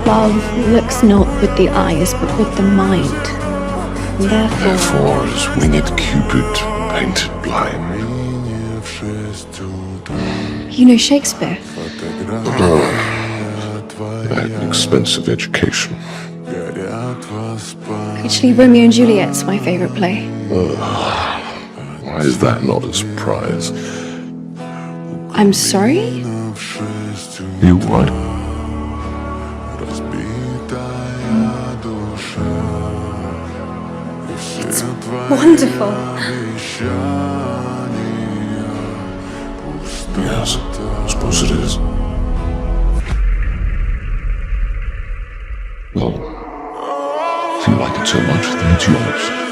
Love looks not with the eyes, but with the mind. Therefore is winged Cupid painted blind. You know Shakespeare? I had an expensive education. Actually, Romeo and Juliet's my favorite play. Why is that not a surprise? I'm sorry? You what? It's wonderful. Yes, I suppose it is. Well, if you like it so much, then it's yours.